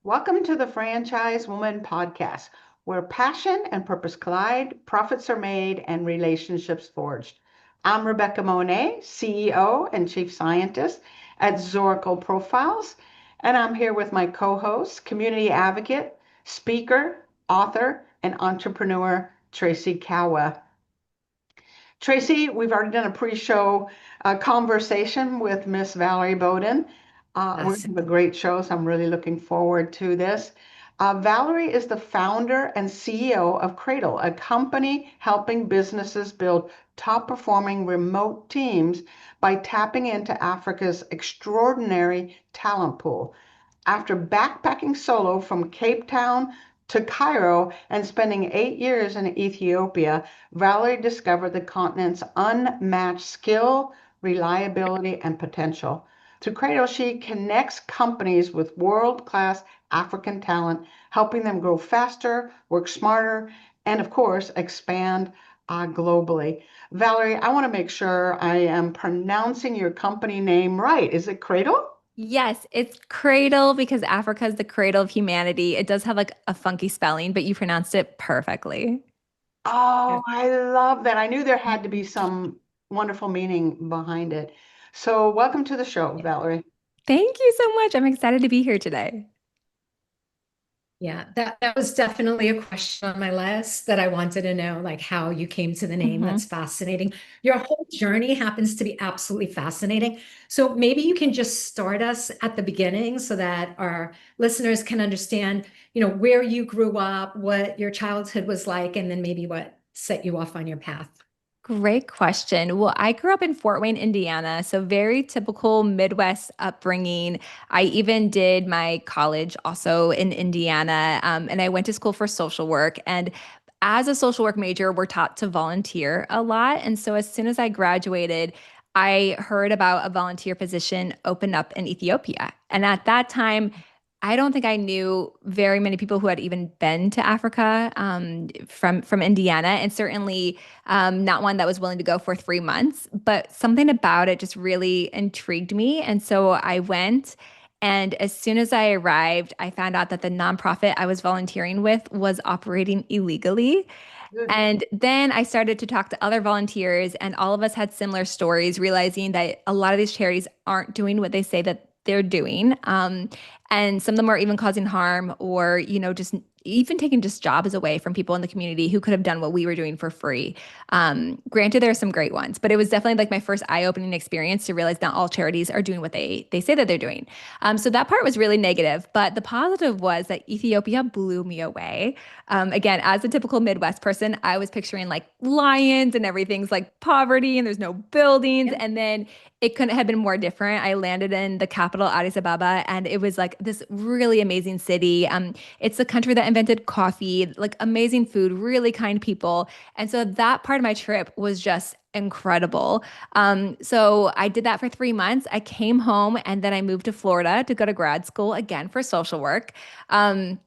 Welcome to the Franchise Woman Podcast, where passion and purpose collide, profits are made, and relationships forged. I'm Rebecca Monet, CEO and Chief Scientist at Zoracle Profiles, and I'm here with my co-host, community advocate, speaker, author, and entrepreneur, Tracy Kawa. Tracy, we've already done a pre-show conversation with Miss Valerie Bowden. We're going Yes. to have a great show, so I'm really looking forward to this. Valerie is the founder and CEO of CRDLE, a company helping businesses build top-performing remote teams by tapping into Africa's extraordinary talent pool. After backpacking solo from Cape Town to Cairo and spending 8 years in Ethiopia, Valerie discovered the continent's unmatched skill, reliability, and potential. Through CRDLE, she connects companies with world-class African talent, helping them grow faster, work smarter, and of course, expand globally. Valerie, I want to make sure I am pronouncing your company name right. Is it CRDLE? Yes, it's cradle because Africa is the cradle of humanity. It does have like a funky spelling, but you pronounced it perfectly. Oh, Yeah. I love that. I knew there had to be some wonderful meaning behind it. So, welcome to the show, Valerie. Thank you so much. I'm excited to be here today. Yeah, that was definitely a question on my list that I wanted to know, like how you came to the name. Mhm. That's fascinating. Your whole journey happens to be absolutely fascinating. So maybe you can just start us at the beginning so that our listeners can understand, where you grew up, what your childhood was like, and then maybe what set you off on your path. Great question. Well, I grew up in Fort Wayne, Indiana, so very typical Midwest upbringing. I even did my college also in Indiana, and I went to school for social work. And as a social work major, we're taught to volunteer a lot. And so as soon as I graduated, I heard about a volunteer position open up in Ethiopia. And at that time, I don't think I knew very many people who had even been to Africa from Indiana, and certainly not one that was willing to go for 3 months. But something about it just really intrigued me, and so I went. And as soon as I arrived, I found out that the nonprofit I was volunteering with was operating illegally. Good. And then I started to talk to other volunteers, and all of us had similar stories, realizing that a lot of these charities aren't doing what they say that they're doing. And some of them are even causing harm or, just even taking just jobs away from people in the community who could have done what we were doing for free. Granted, there are some great ones, but it was definitely like my first eye-opening experience to realize not all charities are doing what they say that they're doing. So that part was really negative, but the positive was that Ethiopia blew me away. Again, as a typical Midwest person, I was picturing like lions and everything's like poverty and there's no buildings. Yeah. And then it couldn't have been more different. I landed in the capital, Addis Ababa, and it was like this really amazing city. It's the country that invented coffee, like amazing food, really kind people. And so that part of my trip was just incredible. So I did that for 3 months. I came home and then I moved to Florida to go to grad school again for social work. And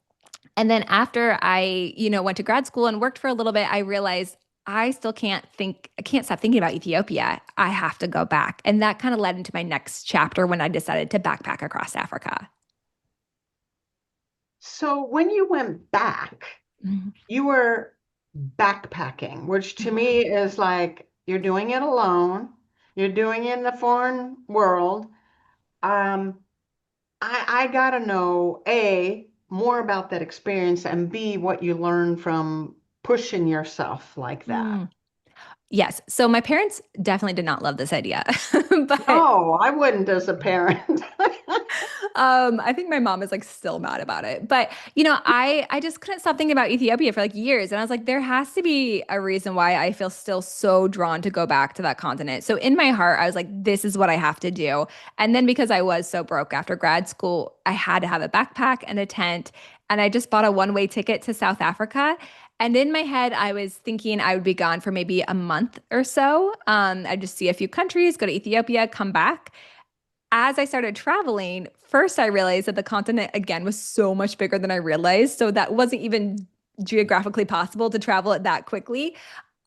then after I went to grad school and worked for a little bit, I realized I can't stop thinking about Ethiopia. I have to go back. And that kind of led into my next chapter when I decided to backpack across Africa. So, when you went back, Mhm. you were backpacking, which to me is like you're doing it alone, you're doing it in the foreign world. Um, I got to know A, more about that experience, and B, what you learned from pushing yourself like that. Mm. Yes. So my parents definitely did not love this idea. But No, I wouldn't as a parent. I think my mom is like still mad about it. But I just couldn't stop thinking about Ethiopia for like years. And I was like, there has to be a reason why I feel still so drawn to go back to that continent. So in my heart, I was like, this is what I have to do. And then because I was so broke after grad school, I had to have a backpack and a tent. And I just bought a one-way ticket to South Africa. And in my head, I was thinking I would be gone for maybe a month or so. I'd just see a few countries, go to Ethiopia, come back. As I started traveling, first I realized that the continent again was so much bigger than I realized. So that wasn't even geographically possible to travel it that quickly.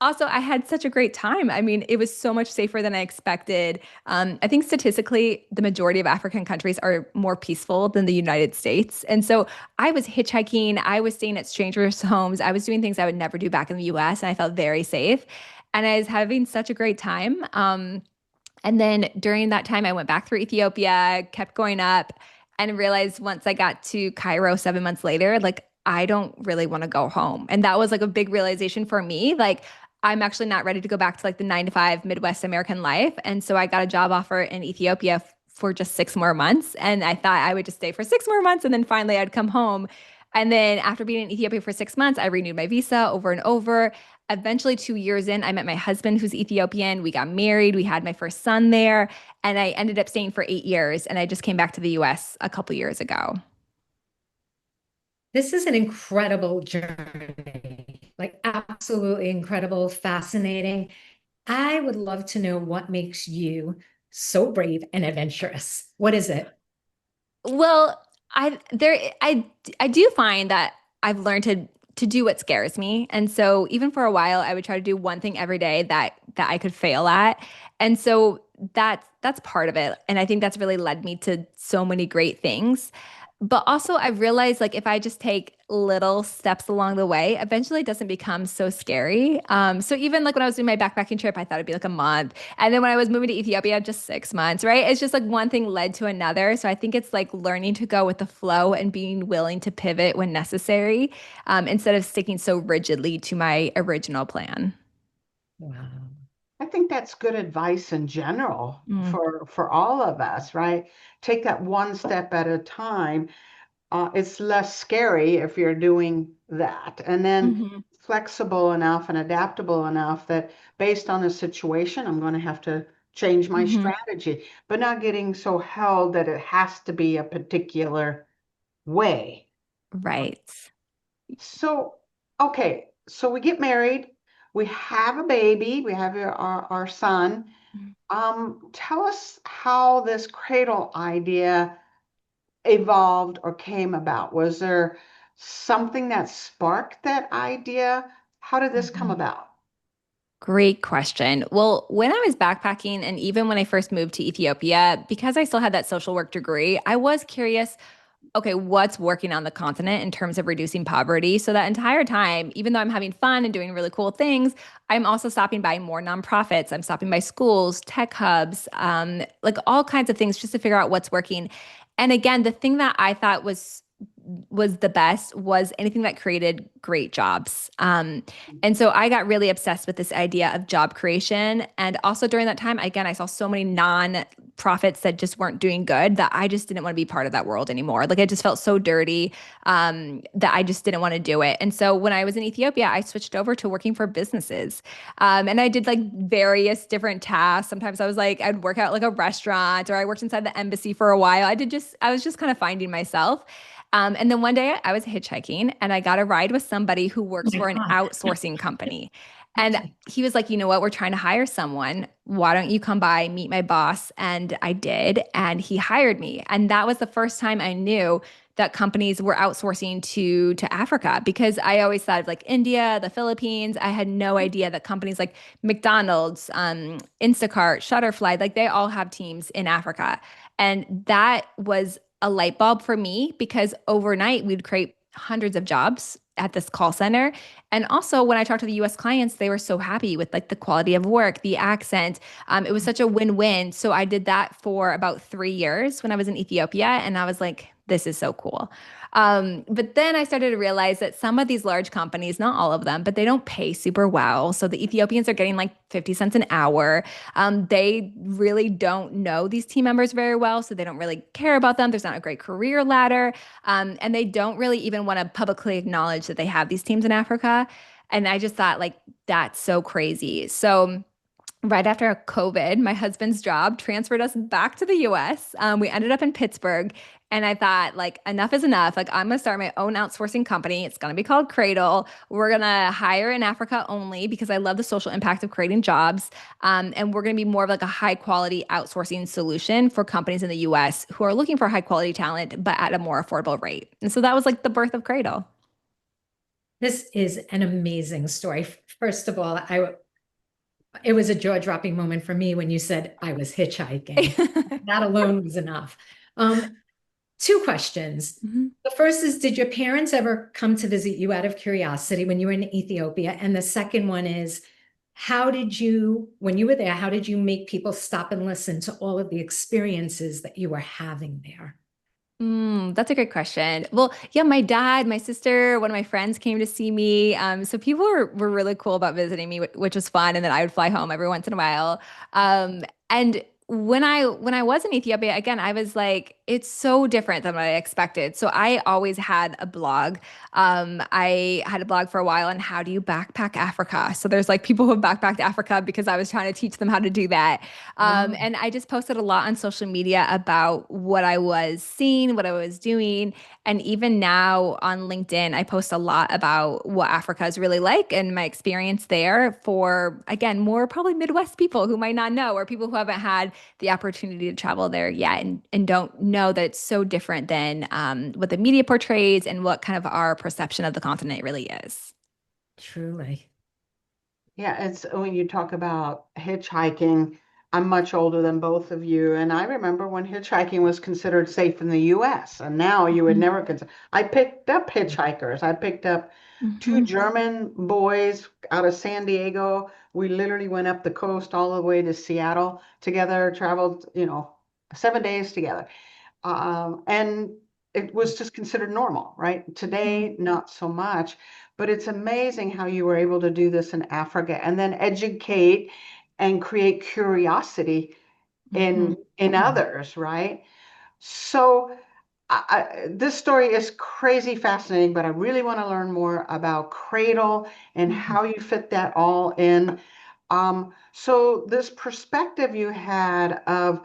Also, I had such a great time. I mean, it was so much safer than I expected. I think statistically, the majority of African countries are more peaceful than the United States. And so I was hitchhiking, I was staying at strangers' homes, I was doing things I would never do back in the US, and I felt very safe. And I was having such a great time. And then during that time, I went back through Ethiopia, kept going up, and realized once I got to Cairo 7 months later, like, I don't really want to go home. And that was like a big realization for me. Like, I'm actually not ready to go back to like the 9 to 5 Midwest American life. And so I got a job offer in Ethiopia for just 6 more months. And I thought I would just stay for 6 more months and then finally I'd come home. And then after being in Ethiopia for 6 months, I renewed my visa over and over. Eventually, 2 years in, I met my husband, who's Ethiopian. We got married. We had my first son there. And I ended up staying for 8 years. And I just came back to the US a couple years ago. This is an incredible journey, like absolutely incredible, fascinating. I would love to know what makes you so brave and adventurous. What is it? Well, I do find that I've learned to do what scares me. And so even for a while, I would try to do one thing every day that I could fail at. And so that's part of it. And I think that's really led me to so many great things. But also I've realized like if I just take little steps along the way, eventually it doesn't become so scary. So even like when I was doing my backpacking trip, I thought it'd be like a month. And then when I was moving to Ethiopia, just 6 months, right? It's just like one thing led to another. So I think it's like learning to go with the flow and being willing to pivot when necessary, instead of sticking so rigidly to my original plan. Wow. I think that's good advice in general Mm. for all of us, right? Take that one step at a time. It's less scary if you're doing that. And then Mhm. flexible enough and adaptable enough that based on the situation, I'm going to have to change my Mhm. strategy, but not getting so held that it has to be a particular way. Right. So, okay, so we get married, we have a baby, we have our son. Tell us how this cradle idea evolved or came about. Was there something that sparked that idea? How did this come Mhm. about? Great question. Well, when I was backpacking and even when I first moved to Ethiopia, because I still had that social work degree, I was curious, okay, what's working on the continent in terms of reducing poverty? So that entire time, even though I'm having fun and doing really cool things, I'm also stopping by more nonprofits. I'm stopping by schools, tech hubs, like all kinds of things just to figure out what's working. And again, the thing that I thought was the best was anything that created great jobs. And so I got really obsessed with this idea of job creation. And also during that time, again, I saw so many non-profits that just weren't doing good that I just didn't want to be part of that world anymore. Like I just felt so dirty, that I just didn't want to do it. And so when I was in Ethiopia, I switched over to working for businesses. And I did like various different tasks. Sometimes I was like, I'd work out like a restaurant or I worked inside the embassy for a while. I was just kind of finding myself. And then one day I was hitchhiking and I got a ride with somebody who Oh works my for an God. outsourcing company. And Okay. he was like, you know what? We're trying to hire someone. Why don't you come by, meet my boss? And I did. And he hired me. And that was the first time I knew that companies were outsourcing to Africa because I always thought of like India, the Philippines. I had no idea that companies like McDonald's, Instacart, Shutterfly, like they all have teams in Africa. And that was a light bulb for me because overnight we'd create hundreds of jobs at this call center. And also when I talked to the US clients, they were so happy with like the quality of work, the accent. It was such a win-win. So I did that for about 3 years when I was in Ethiopia. And I was like, this is so cool. But then I started to realize that some of these large companies, not all of them, but they don't pay super well. So the Ethiopians are getting like 50 cents an hour. They really don't know these team members very well, so they don't really care about them. There's not a great career ladder, and they don't really even want to publicly acknowledge that they have these teams in Africa. And I just thought, like, that's so crazy. So right after COVID, my husband's job transferred us back to the US. We ended up in Pittsburgh. And I thought, like, enough is enough. Like, I'm going to start my own outsourcing company. It's going to be called Cradle. We're going to hire in Africa only because I love the social impact of creating jobs. And we're going to be more of like a high quality outsourcing solution for companies in the US who are looking for high quality talent, but at a more affordable rate. And so that was like the birth of Cradle. This is an amazing story. First of all, it was a jaw-dropping moment for me when you said I was hitchhiking. That alone was enough. Two questions. Mhm. The first is, did your parents ever come to visit you out of curiosity when you were in Ethiopia? And the second one is, when you were there, how did you make people stop and listen to all of the experiences that you were having there? That's a great question. Well, yeah, my dad, my sister, one of my friends came to see me. So people were really cool about visiting me, which was fun. And then I would fly home every once in a while. And when I was in Ethiopia, again, I was like, it's so different than what I expected. So I always had a blog. I had a blog for a while on how do you backpack Africa. So there's like people who have backpacked Africa because I was trying to teach them how to do that. Oh, And I just posted a lot on social media about what I was seeing, what I was doing. And even now on LinkedIn, I post a lot about what Africa is really like and my experience there for, again, more probably Midwest people who might not know or people who haven't had the opportunity to travel there yet and don't know that it's so different than what the media portrays and what kind of our perception of the continent really is. truly. Yeah, it's when you talk about hitchhiking, I'm much older than both of you, and I remember when hitchhiking was considered safe in the US, and now you would Mhm. never consider. I picked up hitchhikers. I picked up two Mhm. German boys out of San Diego. We literally went up the coast all the way to Seattle together, traveled, 7 days together. And it was just considered normal, right? Today, not so much, but it's amazing how you were able to do this in Africa and then educate and create curiosity Mhm. in others, right? So this story is crazy fascinating, but I really want to learn more about Cradle and Mhm. how you fit that all in. So this perspective you had of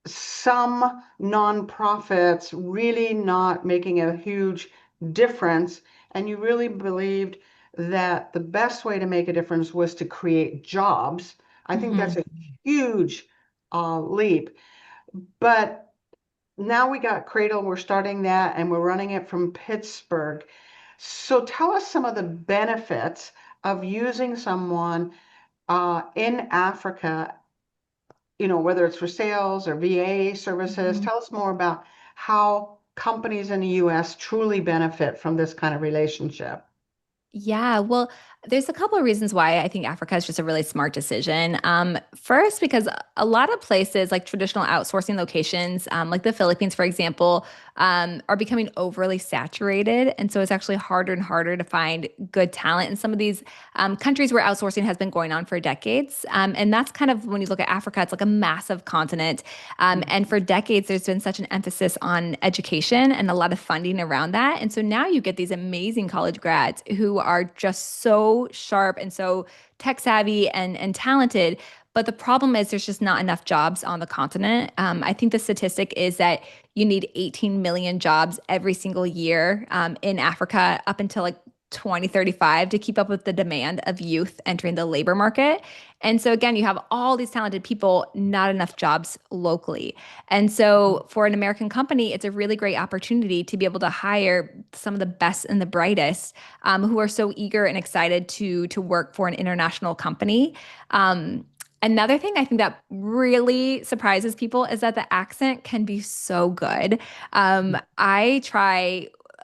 some nonprofits really not making a huge difference, and you really believed that the best way to make a difference was to create jobs. I think that's Mhm. a huge leap. But now we got Cradle, we're starting that, and we're running it from Pittsburgh. So tell us some of the benefits of using someone in Africa, whether it's for sales or VA services. Mhm. Tell us more about how companies in the US truly benefit from this kind of relationship. Yeah, well, there's a couple of reasons why I think Africa is just a really smart decision. First, because a lot of places, like traditional outsourcing locations, like the Philippines, for example, are becoming overly saturated. And so it's actually harder and harder to find good talent in some of these countries where outsourcing has been going on for decades. And that's kind of when you look at Africa, it's like a massive continent. And for decades, there's been such an emphasis on education and a lot of funding around that. And so now you get these amazing college grads who are just so sharp and so tech savvy and talented. But the problem is there's just not enough jobs on the continent. I think the statistic is that you need 18 million jobs every single year in Africa up until like 2035 to keep up with the demand of youth entering the labor market. And so, again, you have all these talented people, not enough jobs locally. And so, for an American company, it's a really great opportunity to be able to hire some of the best and the brightest who are so eager and excited to work for an international company. Another thing I think that really surprises people is that the accent can be so good.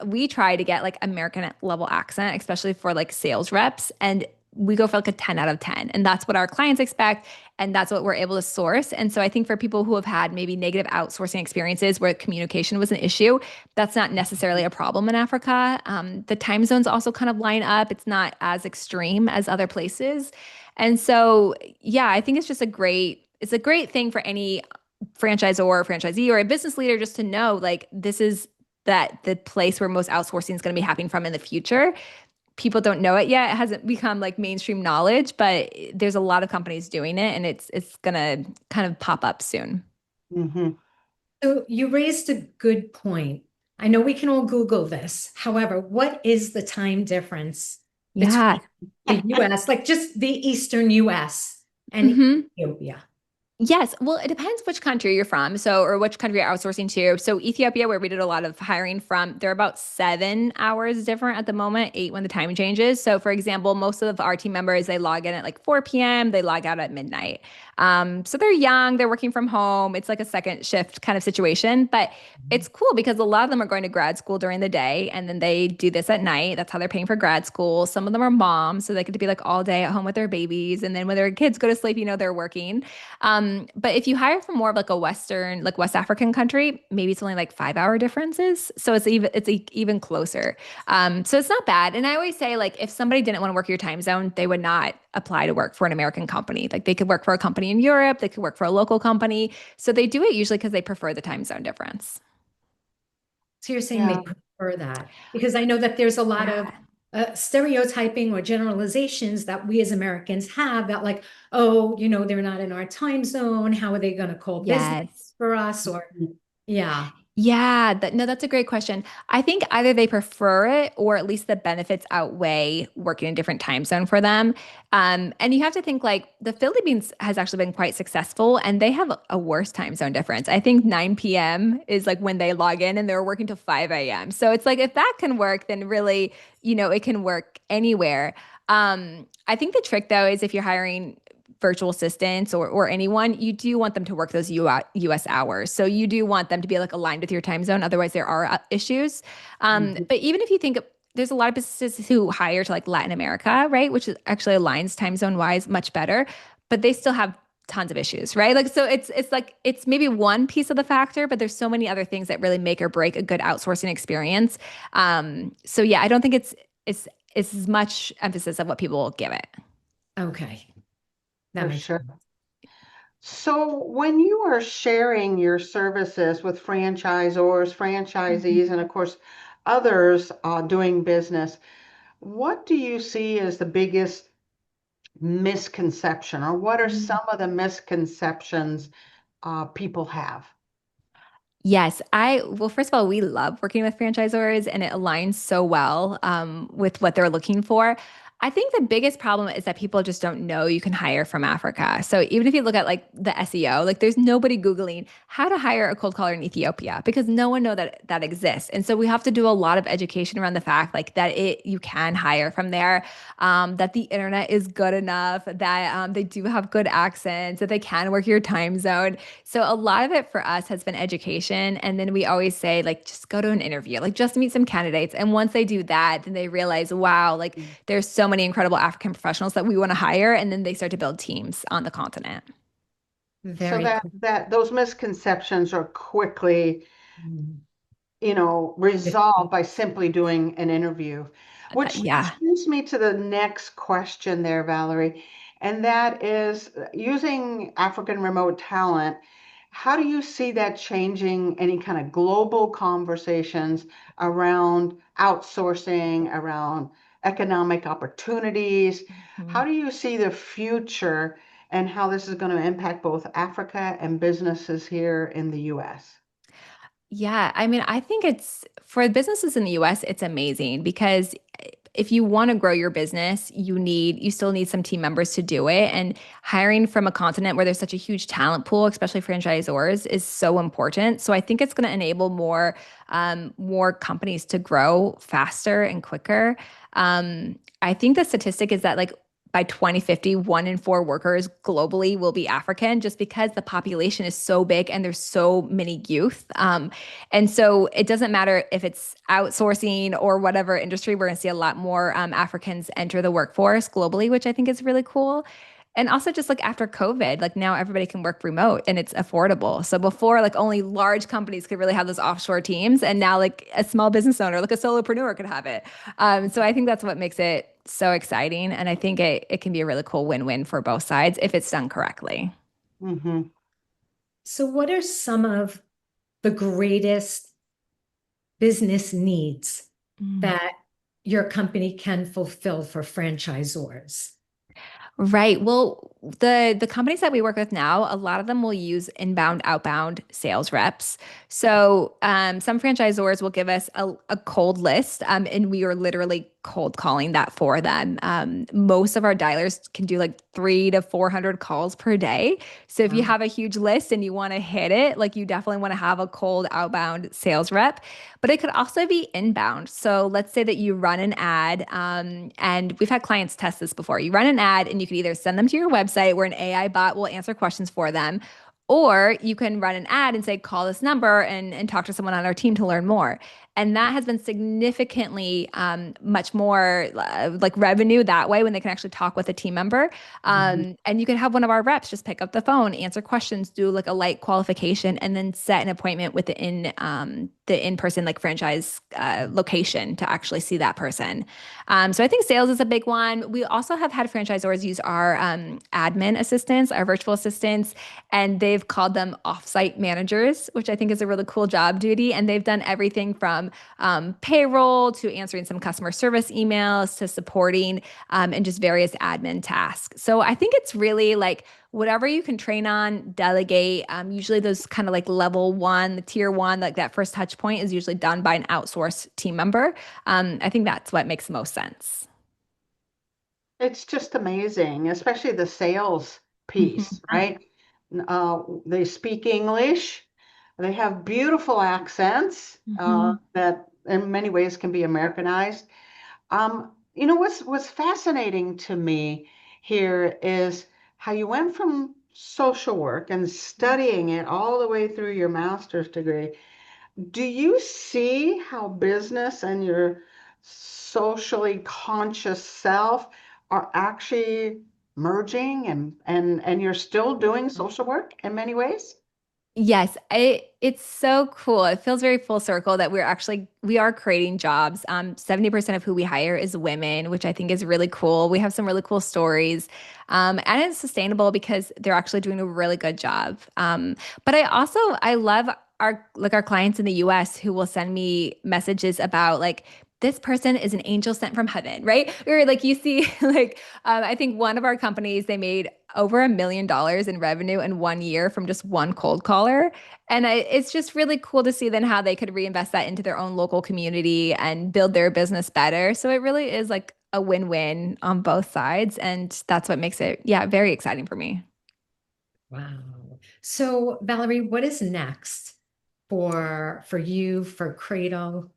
We try to get like American level accent, especially for like sales reps, and we go for like a 10 out of 10. And that's what our clients expect. And that's what we're able to source. And so I think for people who have had maybe negative outsourcing experiences where communication was an issue, that's not necessarily a problem in Africa. The time zones also kind of line up. It's not as extreme as other places. And so, yeah, I think it's a great thing for any franchisor or franchisee or a business leader just to know like this is that the place where most outsourcing is going to be happening from in the future. People don't know it yet. It hasn't become like mainstream knowledge, but there's a lot of companies doing it and it's going to kind of pop up soon. Hmm. So you raised a good point. I know we can all Google this. However, what is the time difference between Yeah. the US, like just the Eastern US and Hmm. Ethiopia? Yes. Well, it depends which country you're from. So, or which country you're outsourcing to. So, Ethiopia, where we did a lot of hiring from, they're about 7 hours different at the moment, 8 when the time changes. So, for example, most of our team members, they log in at like 4 p.m., they log out at midnight. So they're young, they're working from home. It's like a second shift kind of situation, but it's cool because a lot of them are going to grad school during the day and then they do this at night. That's how they're paying for grad school. Some of them are moms, so they get to be like all day at home with their babies. And then when their kids go to sleep, they're working. But if you hire from more of like a Western, like West African country, maybe it's only like 5 hour differences. So it's even closer. So it's not bad. And I always say like if somebody didn't want to work your time zone, they would not apply to work for an American company. Like they could work for a company in Europe, they could work for a local company. So they do it usually because they prefer the time zone difference. So you're saying they Yeah. prefer that? Because I know that there's a lot of Yeah. stereotyping or generalizations that we as Americans have that like, oh, they're not in our time zone. How are they going to call business Yes. for us? Or, yeah. Yeah, no, that's a great question. I think either they prefer it or at least the benefits outweigh working in a different time zone for them. And you have to think like the Philippines has actually been quite successful and they have a worse time zone difference. I think 9 p.m. is like when they log in and they're working till 5 a.m. So it's like if that can work, then really, it can work anywhere. I think the trick though is if you're hiring virtual assistants or anyone, you do want them to work those US hours. So you do want them to be like aligned with your time zone. Otherwise, there are issues. Mhm. But even if you think there's a lot of businesses who hire to like Latin America, right? Which is actually aligns time zone wise much better, but they still have tons of issues, right? Like so it's like it's maybe one piece of the factor, but there's so many other things that really make or break a good outsourcing experience. So yeah, I don't think it's as much emphasis of what people give it. Okay. That For makes sure. sense. So when you are sharing your services with franchisors, franchisees, and of course others doing business, what do you see as the biggest misconception, or what are Mhm. some of the misconceptions people have? Yes, well, first of all, we love working with franchisors and it aligns so well with what they're looking for. I think the biggest problem is that people just don't know you can hire from Africa. So even if you look at like the SEO, like there's nobody Googling how to hire a cold caller in Ethiopia because no one know that that exists. And so we have to do a lot of education around the fact like that you can hire from there, that the internet is good enough, that they do have good accents, that they can work your time zone. So a lot of it for us has been education. And then we always say, like, just go to an interview, like just meet some candidates. And once they do that, then they realize, wow, like there's so many incredible African professionals that we want to hire. And then they start to build teams on the continent. So Very that cool. those misconceptions are quickly, resolved by simply doing an interview, which Yeah. brings me to the next question there, Valerie, and that is using African remote talent. How do you see that changing any kind of global conversations around outsourcing, around economic opportunities? How Mhm. do you see the future and how this is going to impact both Africa and businesses here in the US? Yeah, I mean, I think it's for businesses in the US, it's amazing because if you want to grow your business, you still need some team members to do it. And hiring from a continent where there's such a huge talent pool, especially franchisors, is so important. So I think it's going to enable more companies to grow faster and quicker. I think the statistic is that like by 2050, 1 in 4 workers globally will be African just because the population is so big and there's so many youth. And so it doesn't matter if it's outsourcing or whatever industry, we're going to see a lot more Africans enter the workforce globally, which I think is really cool. And also just like after COVID, like now everybody can work remote and it's affordable. So before like only large companies could really have those offshore teams and now like a small business owner, like a solopreneur could have it. So I think that's what makes it so exciting. And I think it can be a really cool win-win for both sides if it's done correctly. Hmm. So what are some of the greatest business needs Mm. that your company can fulfill for franchisors? Right. Well, the companies that we work with now, a lot of them will use inbound, outbound sales reps. So some franchisors will give us a cold list, and we are literally cold calling that for them. Most of our dialers can do like 300 to 400 calls per day. So if you Wow. have a huge list and you want to hit it, like you definitely want to have a cold outbound sales rep. But it could also be inbound. So let's say that you run an ad, and we've had clients test this before. You run an ad and you can either send them to your website where an AI bot will answer questions for them, or you can run an ad and say, call this number and talk to someone on our team to learn more. And that has been significantly much more like revenue that way when they can actually talk with a team member. Mhm. And you can have one of our reps just pick up the phone, answer questions, do like a light qualification, and then set an appointment with the in-person like franchise location to actually see that person. So I think sales is a big one. We also have had franchisors use our admin assistants, our virtual assistants, and they've called them offsite managers, which I think is a really cool job duty. And they've done everything from payroll to answering some customer service emails to supporting and just various admin tasks. So I think it's really like whatever you can train on, delegate. Usually those kind of like level one, the tier one, like that first touch point is usually done by an outsourced team member. I think that's what makes the most sense. It's just amazing, especially the sales piece, Mhm. right? They speak English. They have beautiful accents Mhm. that in many ways can be Americanized. What's fascinating to me here is how you went from social work and studying it all the way through your master's degree. Do you see how business and your socially conscious self are actually merging and you're still doing social work in many ways? Yes, it's so cool. It feels very full circle that we are creating jobs. 70% of who we hire is women, which I think is really cool. We have some really cool stories. And it's sustainable because they're actually doing a really good job. But I love our clients in the US who will send me messages about like this person is an angel sent from heaven, right? Or like you see, like I think one of our companies, they made over $1 million in revenue in 1 year from just one cold caller. And it's just really cool to see then how they could reinvest that into their own local community and build their business better. So it really is like a win-win on both sides. And that's what makes it, yeah, very exciting for me. Wow. So, Valerie, what is next for you, for Cradle?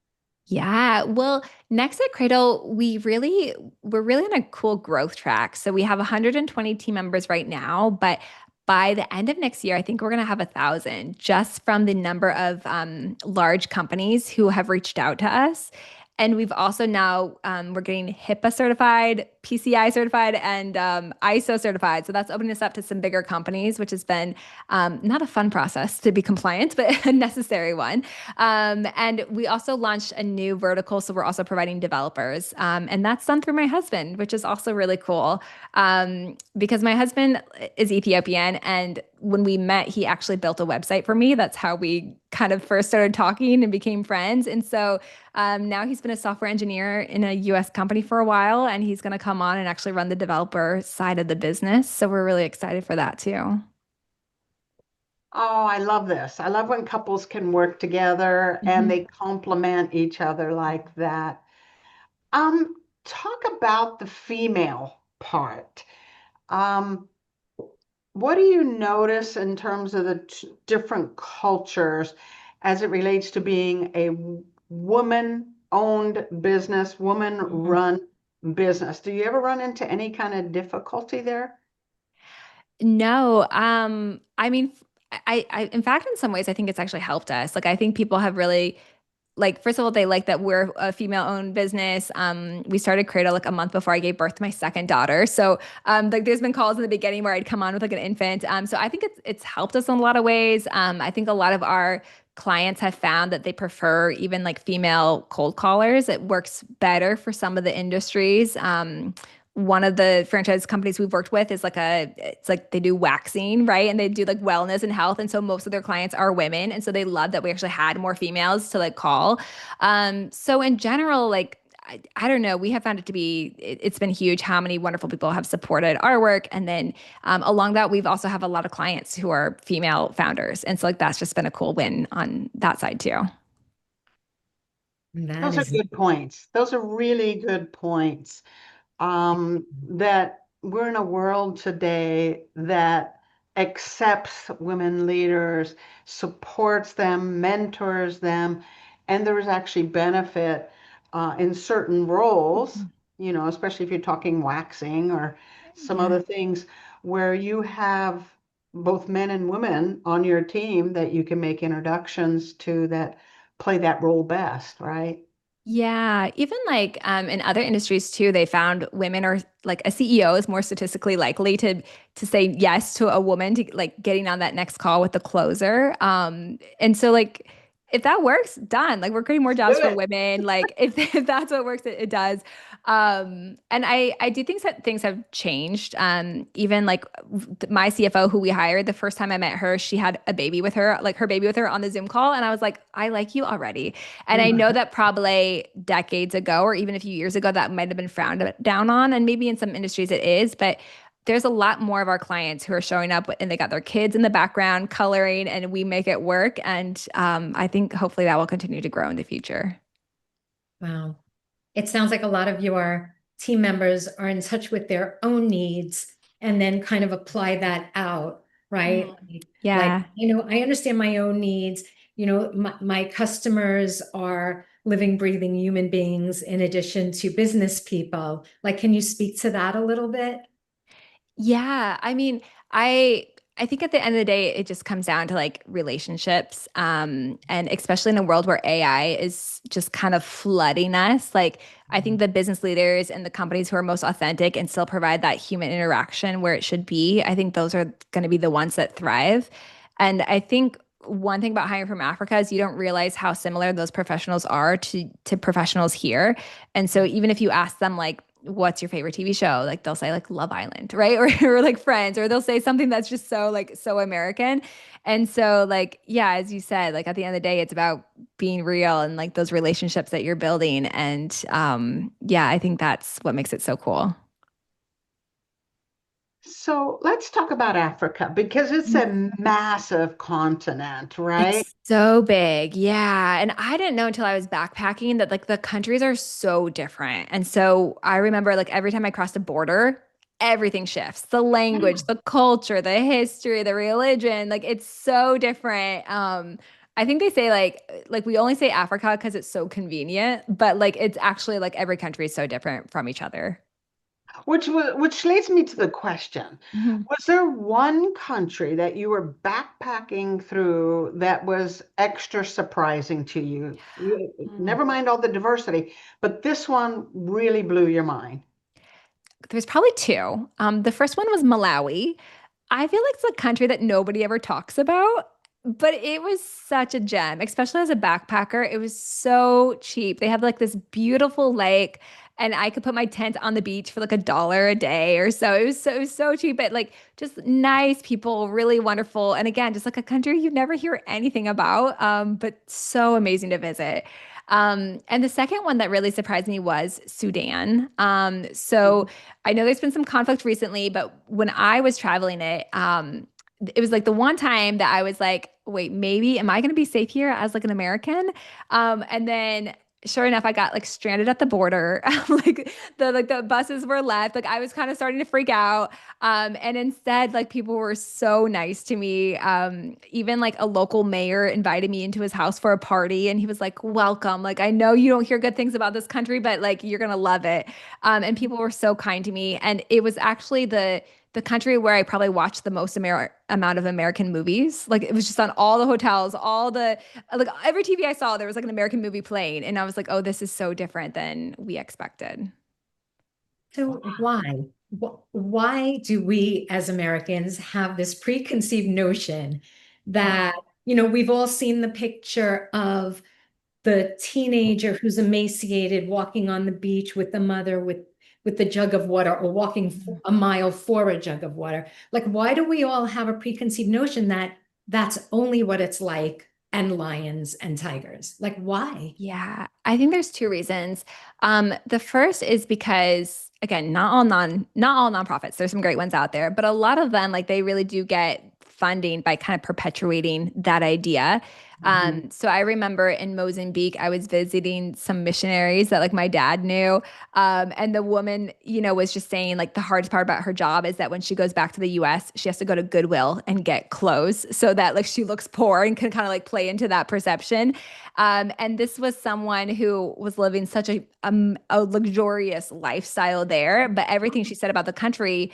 Yeah, well, next at Cradle, we're really on a cool growth track. So we have 120 team members right now, but by the end of next year, I think we're going to have 1,000 just from the number of large companies who have reached out to us. And we've also now we're getting HIPAA certified, PCI certified, and ISO certified. So that's opening us up to some bigger companies, which has been not a fun process to be compliant, but a necessary one. And we also launched a new vertical. So we're also providing developers. And that's done through my husband, which is also really cool because my husband is Ethiopian. And when we met, he actually built a website for me. That's how we kind of first started talking and became friends. And so now he's been a software engineer in a US company for a while, and he's going to come on and actually run the developer side of the business. So we're really excited for that too. Oh, I love this. I love when couples can work together and Mhm. they complement each other like that. Um, Talk about the female part. Um, what do you notice in terms of the different cultures as it relates to being a woman-owned business, Mhm. woman-run business? Do you ever run into any kind of difficulty there? No, I mean, in fact, in some ways, I think it's actually helped us. Like, I think people have really like first of all they like that we're a female owned business. We started Cradle like a month before I gave birth to my second daughter, so like there's been calls in the beginning where I'd come on with like an infant. So I think it's helped us in a lot of ways. I think a lot of our clients have found that they prefer even like female cold callers. It works better for some of the industries. One of the franchise companies we've worked with is it's like they do waxing, right? And they do like wellness and health. And so most of their clients are women. And so they love that we actually had more females to like call. So in general, like I don't know. We have found it to be, it's been huge how many wonderful people have supported our work. And then along that, we've also have a lot of clients who are female founders. And so like that's just been a cool win on that side too. That Those are is, good points. Those are really good points. That we're in a world today that accepts women leaders, supports them, mentors them, and there is actually benefit in certain roles, especially if you're talking waxing or some Yeah. other things where you have both men and women on your team that you can make introductions to that play that role best, right? Yeah, even like in other industries too, they found women are like a CEO is more statistically likely to say yes to a woman to like getting on that next call with the closer. And so like if that works, done. Like we're creating more Do jobs for it. women. Like if that's what works, it does. And I do think that things have changed. Even like my CFO who we hired, the first time I met her, she had a baby with her, like her baby with her on the Zoom call, and I was like, I like you already. And I know that probably decades ago, or even a few years ago, that might have been frowned down on. And maybe in some industries it is, but there's a lot more of our clients who are showing up and they got their kids in the background coloring and we make it work. And I think hopefully that will continue to grow in the future. wow. It sounds like a lot of your team members are in touch with their own needs and then kind of apply that out, right? Mhm. Like, Yeah. I understand my own needs. My customers are living, breathing human beings in addition to business people. Like, can you speak to that a little bit? Yeah, I mean, I think at the end of the day, it just comes down to like relationships, and especially in a world where AI is just kind of flooding us. Like, I think the business leaders and the companies who are most authentic and still provide that human interaction where it should be, I think those are going to be the ones that thrive. And I think one thing about hiring from Africa is you don't realize how similar those professionals are to professionals here. And so even if you ask them like what's your favorite TV show? Like they'll say like Love Island, right? Or like Friends, or they'll say something that's just so like so American. And so like yeah, as you said, like at the end of the day, it's about being real and like those relationships that you're building. And yeah, I think that's what makes it so cool. So let's talk about Africa because it's a massive continent, right? It's so big. Yeah. And I didn't know until I was backpacking that like the countries are so different. And so I remember like every time I crossed a border, everything shifts. The language, the culture, the history, the religion, like it's so different. I think they say like we only say Africa because it's so convenient, but like it's actually like every country is so different from each other. Which leads me to the question. Mhm. Was there one country that you were backpacking through that was extra surprising to you? Never mind all the diversity, but this one really blew your mind. There's probably two. The first one was Malawi. I feel like it's a country that nobody ever talks about, but it was such a gem, especially as a backpacker. It was so cheap. They have like this beautiful lake, and I could put my tent on the beach for like $1 a day or so. It was so cheap, but like just nice people, really wonderful. And again, just like a country you never hear anything about, but so amazing to visit. And the second one that really surprised me was Sudan. So I know there's been some conflict recently, but when I was traveling it was like the one time that I was like, wait, maybe am I going to be safe here as like an American? And then sure enough, I got like stranded at the border. Like the buses were left. Like I was kind of starting to freak out. And instead, like people were so nice to me. Even like a local mayor invited me into his house for a party, and he was like, "Welcome. Like I know you don't hear good things about this country, but like you're gonna love it." And people were so kind to me. And it was actually the country where I probably watched the most amount of American movies. Like it was just on all the hotels, all the like every TV I saw, there was like an American movie playing, and I was like, oh, this is so different than we expected. So why? Why do we as Americans have this preconceived notion that, we've all seen the picture of the teenager who's emaciated walking on the beach with the mother with the jug of water, or walking a mile for a jug of water? Like, why do we all have a preconceived notion that that's only what it's like and lions and tigers? Like, why? Yeah, I think there's two reasons. The first is because again, not all nonprofits. There's some great ones out there, but a lot of them, like they really do get funding by kind of perpetuating that idea. Mhm. So I remember in Mozambique, I was visiting some missionaries that like my dad knew. And the woman, was just saying like the hardest part about her job is that when she goes back to the US, she has to go to Goodwill and get clothes so that like she looks poor and can kind of like play into that perception. And this was someone who was living such a luxurious lifestyle there, but everything she said about the country,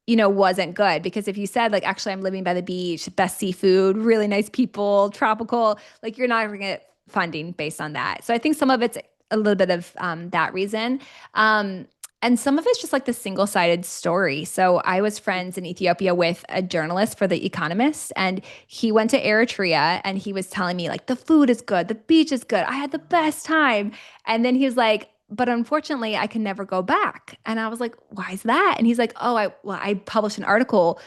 wasn't good. Because if you said, like, actually, I'm living by the beach, best seafood, really nice people, tropical, like, you're not going to get funding based on that. So I think some of it's a little bit of that reason. Um, and some of it's just like the single sided story. So I was friends in Ethiopia with a journalist for The Economist, and he went to Eritrea and he was telling me, like, the food is good, the beach is good, I had the best time. And then he was like, but unfortunately, I can never go back. And I was like, why is that? And he's like, oh, I published an article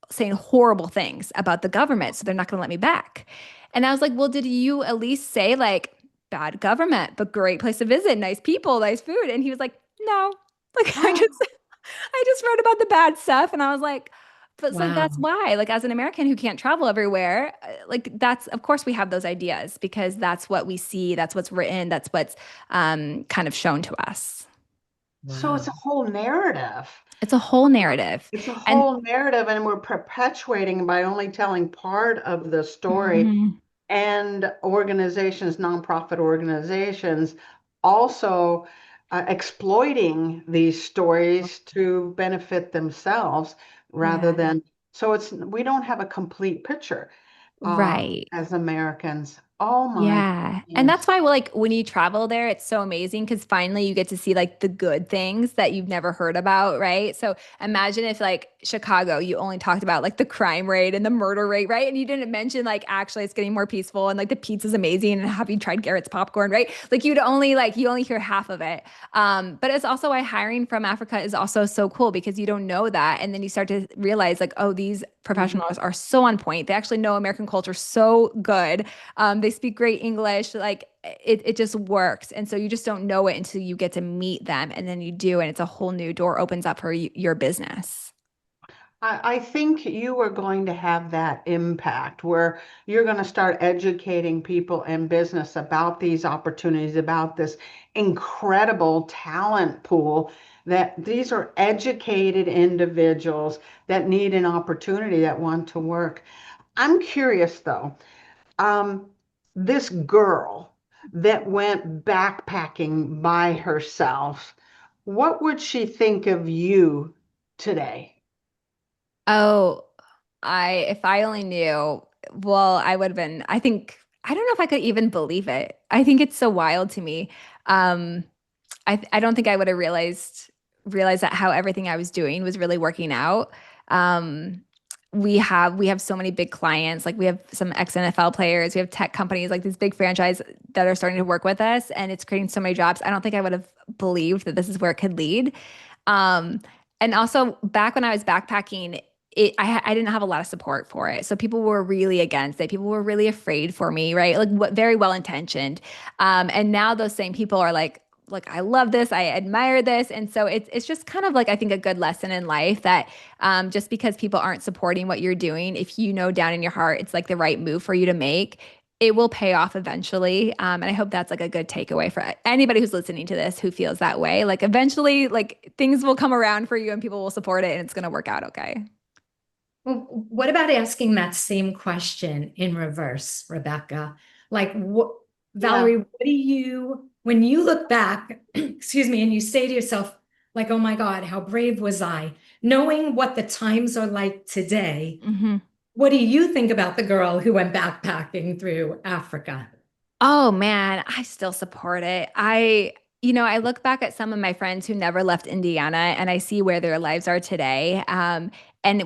saying horrible things about the government, so they're not going to let me back. And I was like, well, did you at least say like bad government, but great place to visit, nice people, nice food? And he was like, no, like I just wrote about the bad stuff, and I was like, but so that's Wow. why, like, as an American who can't travel everywhere, like that's of course we have those ideas because that's what we see, that's what's written, that's what's kind of shown to us. So it's a Wow. whole narrative. It's a whole narrative, It's a and whole narrative, and we're perpetuating by only telling part of the story. mhm, And organizations, nonprofit organizations, also exploiting these stories to benefit themselves rather yeah, than. So we don't have a complete picture right. as Americans. Oh my Yeah. And that's goodness. why, like, when you travel there, it's so amazing because finally you get to see like the good things that you've never heard about, right? So imagine if, like, Chicago, you only talked about like the crime rate and the murder rate, right? And you didn't mention, like, actually it's getting more peaceful and like the pizza's amazing and have you tried Garrett's popcorn, right? Like, you only hear half of it. But it's also why hiring from Africa is also so cool because you don't know that. And then you start to realize, like, oh, these Mhm. professionals are so on point. They actually know American culture so good. They speak great English. Like it just works. And so you just don't know it until you get to meet them. And then you do. And it's a whole new door opens up for your business. I think you are going to have that impact where you're going to start educating people in business about these opportunities, about this incredible talent pool, that these are educated individuals that need an opportunity, that want to work. I'm curious though, um, this girl that went backpacking by herself, what would she think of you today? Oh, if I only knew, well, I would have been, I don't know if I could even believe it. I think it's so wild to me. Um, I don't think I would have realized that how everything I was doing was really working out. Um, we have so many big clients. Like we have some ex-NFL players, we have tech companies, like these big franchise that are starting to work with us, and it's creating so many jobs. I don't think I would have believed that this is where it could lead. Um, and also back when I was backpacking, I didn't have a lot of support for it. So people were really against it. People were really afraid for me, right? Like what very well intentioned. And now those same people are like I love this, I admire this, and so it's just kind of like I think a good lesson in life that just because people aren't supporting what you're doing, if you know down in your heart it's like the right move for you to make, it will pay off eventually. And I hope that's like a good takeaway for anybody who's listening to this who feels that way. Like eventually, like things will come around for you and people will support it and it's going to work out okay. Well, what about asking that same question in reverse, Rebecca? Like, what, Yeah. Valerie, what do you, when you look back, excuse me, and you say to yourself, like, oh my God, how brave was I? Knowing what the times are like today, Mhm. what do you think about the girl who went backpacking through Africa? Oh man, I still support it. I look back at some of my friends who never left Indiana and I see where their lives are today. And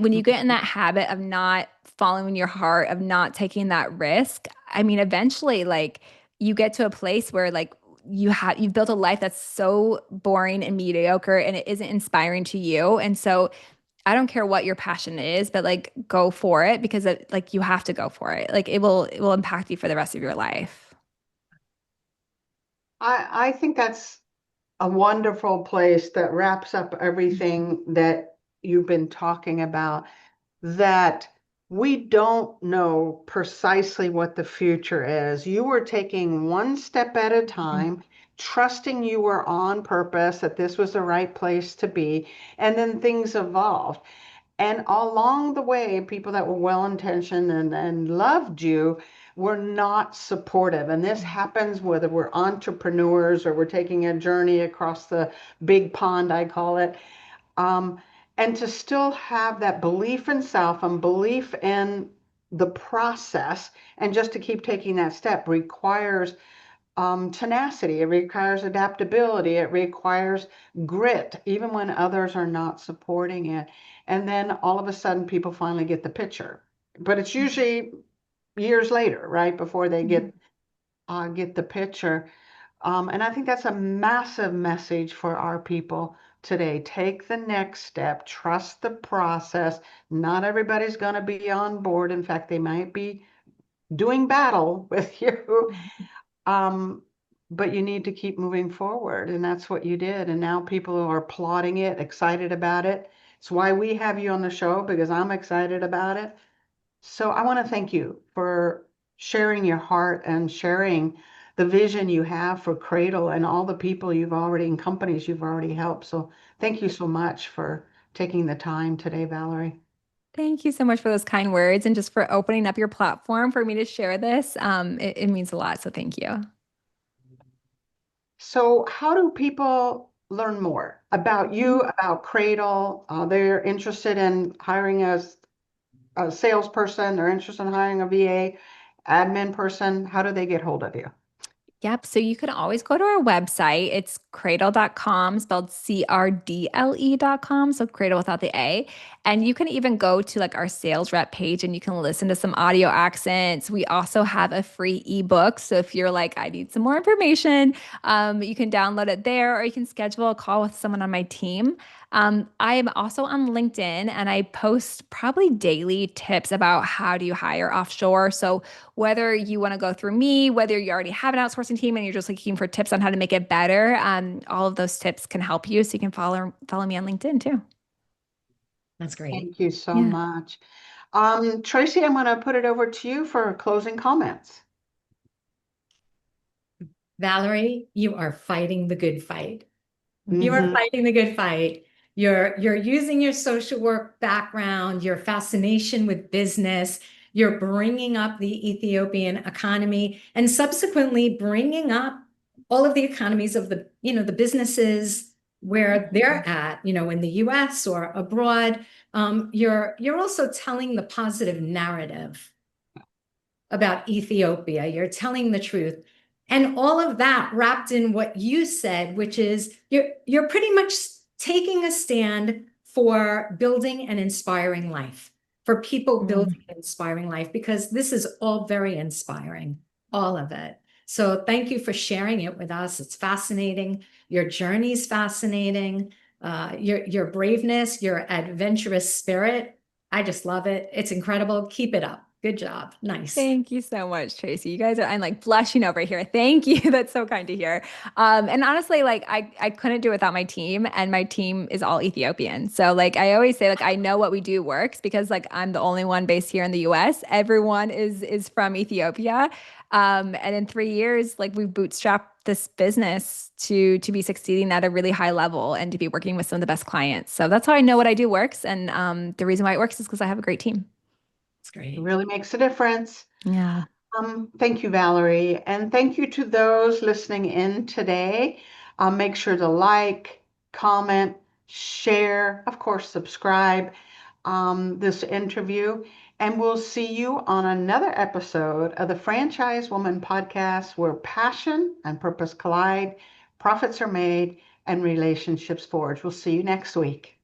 when you get in that habit of not following your heart, of not taking that risk, I mean, eventually, like you get to a place where like you've built a life that's so boring and mediocre and it isn't inspiring to you. And so I don't care what your passion is, but like go for it because like you have to go for it. Like it will impact you for the rest of your life. I think that's a wonderful place that wraps up everything that you've been talking about, that we don't know precisely what the future is. You were taking one step at a time, trusting you were on purpose, that this was the right place to be, and then things evolved. And along the way, people that were well-intentioned and loved you were not supportive. And this happens whether we're entrepreneurs or we're taking a journey across the big pond, I call it. Um, and to still have that belief in self and belief in the process and just to keep taking that step requires tenacity, it requires adaptability, it requires grit, even when others are not supporting it. And then all of a sudden, people finally get the picture. But it's usually years later, right, before they get the picture. And I think that's a massive message for our people today. Take the next step, trust the process. Not everybody's going to be on board. In fact, they might be doing battle with you. Um, but you need to keep moving forward, and that's what you did. And now people are applauding it, excited about it. It's why we have you on the show, because I'm excited about it. So I want to thank you for sharing your heart and sharing the vision you have for Cradle and all the people you've already and companies you've already helped. So thank you so much for taking the time today, Valerie. Thank you so much for those kind words and just for opening up your platform for me to share this. It means a lot. So thank you. So how do people learn more about you, about Cradle? They're interested in hiring a salesperson, they're interested in hiring a VA, admin person. How do they get hold of you? Yep. So you can always go to our website. It's cradle.com, spelled CRDLE.com. So cradle without the A. And you can even go to like our sales rep page and you can listen to some audio accents. We also have a free ebook. So if you're like, I need some more information, you can download it there or you can schedule a call with someone on my team. I am also on LinkedIn and I post probably daily tips about how do you hire offshore. So whether you want to go through me, whether you already have an outsourcing team and you're just looking for tips on how to make it better, all of those tips can help you. So you can follow me on LinkedIn too. That's great. Thank you so Yeah. much. Tracy, I'm going to put it over to you for closing comments. Valerie, you are fighting the good fight. You are Mhm. fighting the good fight. You're using your social work background, your fascination with business. You're bringing up the Ethiopian economy and subsequently bringing up all of the economies of the businesses where they're at, in the US or abroad. You're also telling the positive narrative about Ethiopia. You're telling the truth. And all of that wrapped in what you said, which is you're pretty much taking a stand for building an inspiring life, for people building an inspiring life, because this is all very inspiring, all of it. So thank you for sharing it with us. It's fascinating. Your journey is fascinating. Your braveness, your adventurous spirit. I just love it. It's incredible. Keep it up. Good job. Nice. Thank you so much, Tracy. You guys are, I'm like blushing over here. Thank you. That's so kind to hear. And honestly, like I couldn't do it without my team, and my team is all Ethiopian. So like I always say, like I know what we do works because like I'm the only one based here in the US. Everyone is from Ethiopia. And in 3 years, like we've bootstrapped this business to be succeeding at a really high level and to be working with some of the best clients. So that's how I know what I do works. And the reason why it works is because I have a great team. It's It great. really makes a difference. Yeah. Thank you, Valerie. And thank you to those listening in today. Make sure to like, comment, share, of course, subscribe this interview. And we'll see you on another episode of the Franchise Woman podcast, where passion and purpose collide, profits are made, and relationships forged. We'll see you next week.